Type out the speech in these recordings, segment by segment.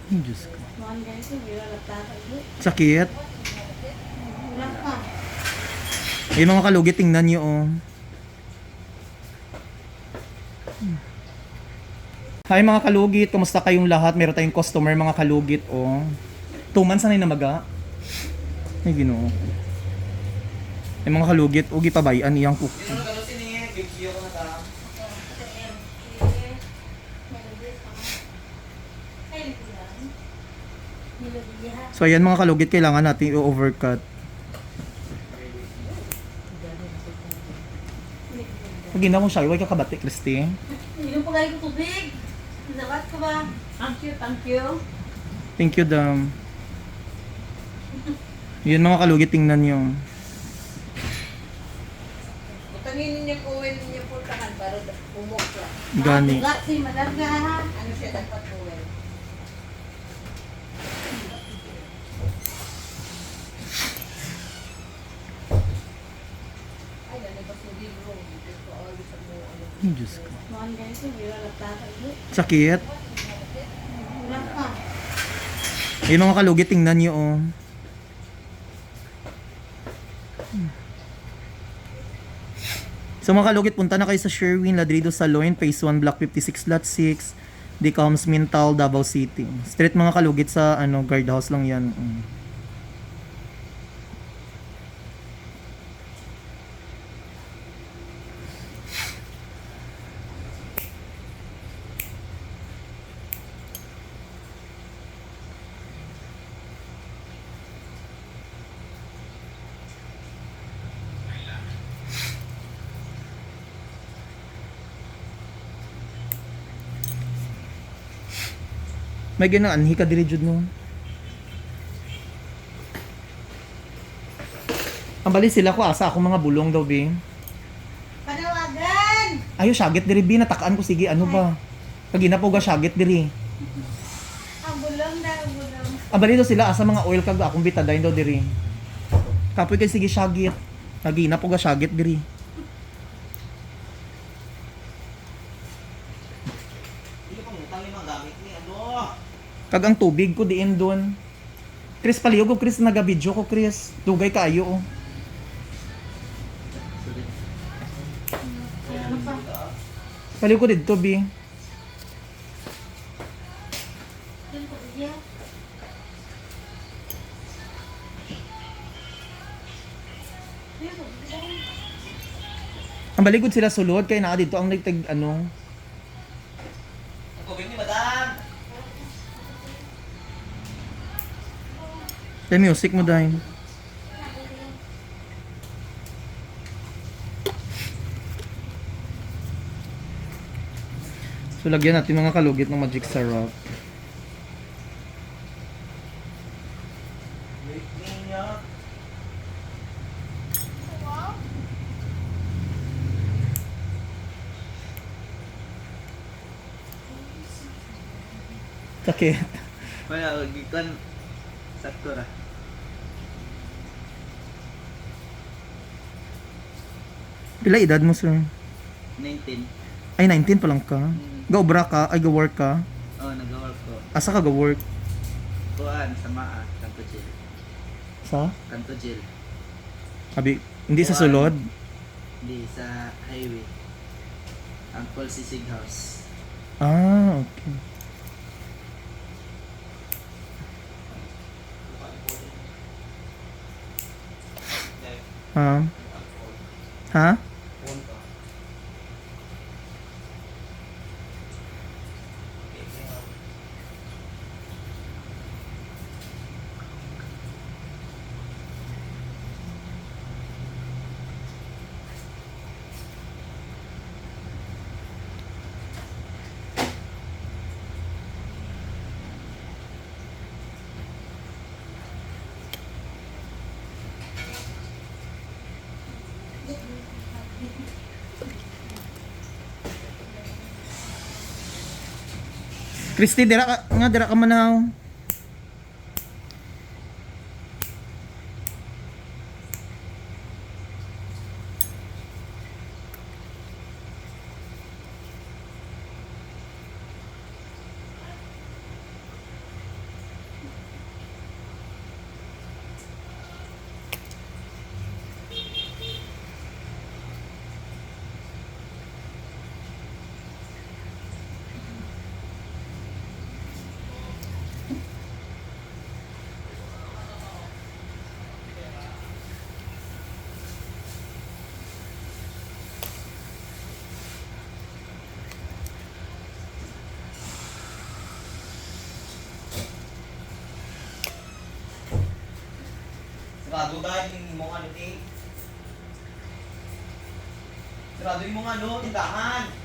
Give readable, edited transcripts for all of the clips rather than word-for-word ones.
Ay, Diyos ko. Sakit. Yung mga kalugit, tingnan nyo, oh. Hi mga kalugit, kumusta kayong lahat? Meron tayong customer mga kalugit, oh. 2 months na namaga. Ay, Ginoo. Ay mga kalugit, ugi pabayan iyang cook. So ayan mga kalugit, kailangan natin i-overcut. Pag ginawa mo siya, huwag ka kabati, Christy. Inom pa kayo tubig. Dapat ka ba? Thank you, thank you. Thank you, Dam. Yun mga kalugit, tingnan nyo. Utangin ninyo po, ninyo po tahan para umukla. Gani. Tugat si madam nga. Ano siya dapat po? Ay, Diyos ko. Sakit. Ay mga kalugit, tingnan nyo, oh. So mga kalugit, punta na kayo sa Sherwin Ladrido Saloon, Phase 1, Block 56, Lot 6, Decoms, Mintal, Davao City. Street mga kalugit sa guardhouse lang yan. May ginaanhi ka diri jud no. Ang bali sila ko asa ako mga bulong daw be. Panawagan! Ayo syagit diri bi, natakaan ko sige ano ba. Kagina po ga syagit diri. Ang bulong daw, ang bulong. Ang bali daw sila asa mga oil kag akong bitadayn daw diri. Kapoy kay sige syagit. Kagina po ga syagit diri. Kag ang tubig ko diin doon. Chris palihog ko, Chris naga-video ko, Chris. Dugay kaayo oh. Palihog ko dito bi. Ang baligod sila sulod kay naa dito ang nagtag ano. Tubig ni madam. Play music mo dahil. So lagyan natin mga kalugit ng magic syrup. Sakit. Kaya gikan sakto ra. Pila edad mo sir? 19. Ay 19 pa lang ka. Ga-obra ka, ay ga-work ka. Oh, nag-work ko. Asa ka ga-work? Kuan sa Maa, Kanto Jail. Sa? Kanto Jail. Abi, hindi sa sulod. Hindi sa highway. Uncle Sisig House. Ah, okay. Ha? Ha? Christy, dira ka nga, dira ka manaw. Sarado dahil yung mong ano eh. Sarado yung mong ano, tindahan.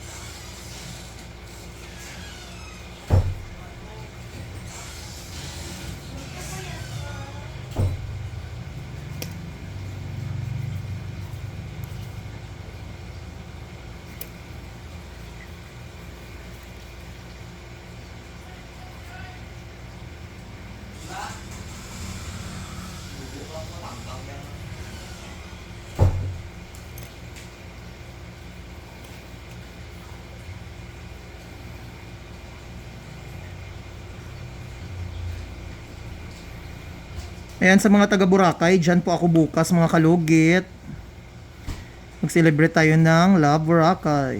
Ayan sa mga taga Boracay, dyan po ako bukas mga kalugit. Mag-celebrate tayo ng Love Boracay.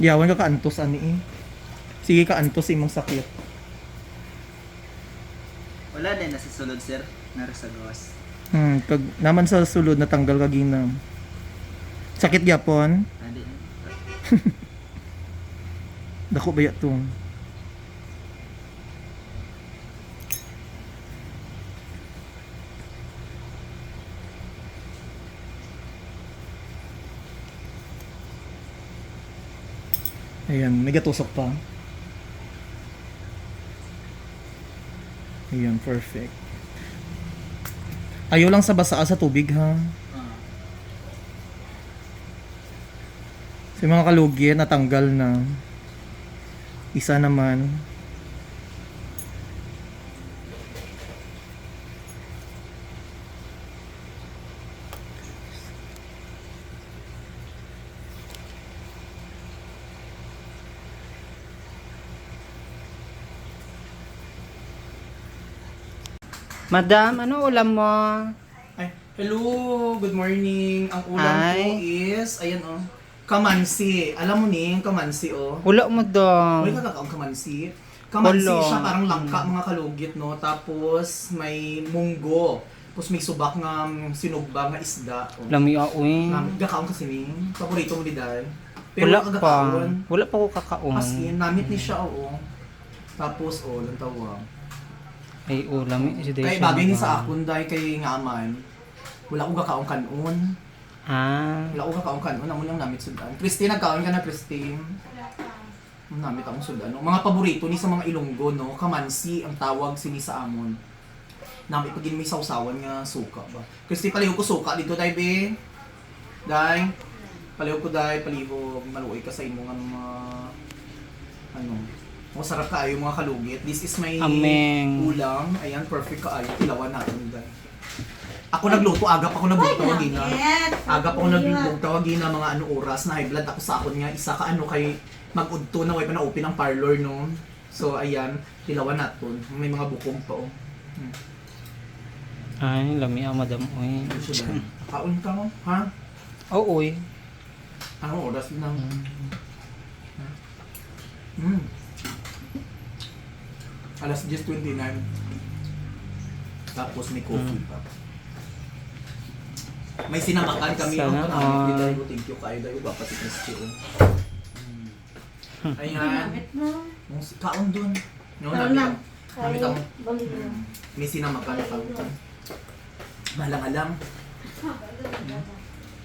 Yawan ka kaantos ani eh. Sige kaantos imong sakit. Wala din nasa sulod sir. Nara sa gawas. Pag naman sa sulod natanggal ka ginam. Sakit gyapon. Andi. Dako ba yatong? Ayan, may gatusok pa. Ayan, perfect. Ayaw lang sa basa sa tubig ha. Sa mga kalugit, natanggal na. Isa naman. Madam, ano ulam mo? Ay, hello, good morning. Ang ulam ko Ay. is, ayan oh, kamansi. Alam mo ni, yung kamansi oh. Ulo mo dong. Uy, ang kamansi. Kamansi Ulo. siya parang langka mga kalugit no. Tapos may munggo. Tapos may subak nga sinugba nga isda. Oh. Lami uy. Gakaon kasi ni. Paborito mo di dahil. Wala wala ka pa. gakaon. Wala pa ko kakaon. As in, namit ni siya oo. Tapos oh, lang tawag. Ay, lami. Kay bagay ni sa akon dahil kay ngaman. Wala ko gakaon kanon. Ah. Wala ko kakaon kanon. Amo lang namit sudan. Christine, nagkaon ka na Christine? Namit akong sudan. Mga paborito ni sa mga Ilonggo no, kamansi ang tawag sini sa amon. Namit pag may sausawan nga suka ba. Christine, paliho ko suka dito dai be. Dai. Paliho ko dai, paliho maluoy ka sa imong mga ano. Masarap kaayo mga kalugit. This is my Ameng. ulam. Ayan, perfect kaayo. Ilawan natin dai. Ako nagluto, aga pa ako nagluto gina. Aga pa ako nagluto gina mga ano oras na high blood ako sa akon nga isa ka ano kay mag-udto na way pa na-open ang parlor no. So ayan, tilawan naton. May mga bukong pa oh. Ay, lami madam uy. Kaon ka mo, ha? Oo uy. Anong oras na? Alas 10:29. Tapos may coffee pa. May sinamakan kami Sana ng all. Thank you kayo dahil ba pati Christy oh. Ayan. Kaon dun. No, namit ang may sinamakan pa. Malang-alang.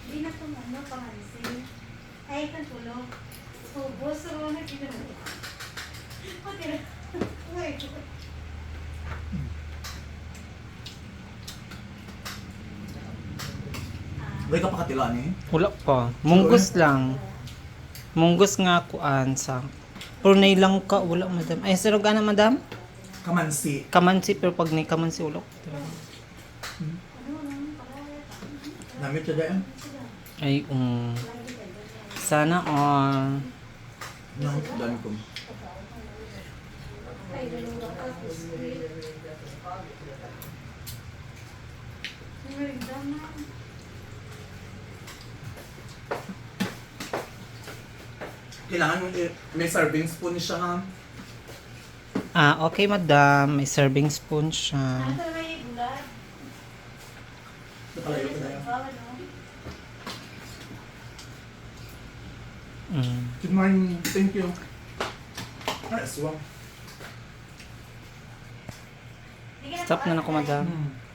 Hindi na tumano pangansin. Ay, kan tulog. So, boss, ro na kinawa. Okay. Wait. Way ka pa katilaan eh. Wala pa. Munggos lang. Munggos nga kuan sa. Pero nailang ka, wala madam. Ay, sarog na madam? Kamansi. Kamansi, pero pag ni kamansi, wala. Namit siya dahil. Ay, sana all. No, done ko. Merinda na. Kailangan may serving spoon siya ha. Okay madam, may serving spoon siya. Ano talaga yung bulat? Nakalayo ko na yan. Bawal, no? Good morning. Thank you. Aswang. Hindi ka Stop na ako madam. Hmm.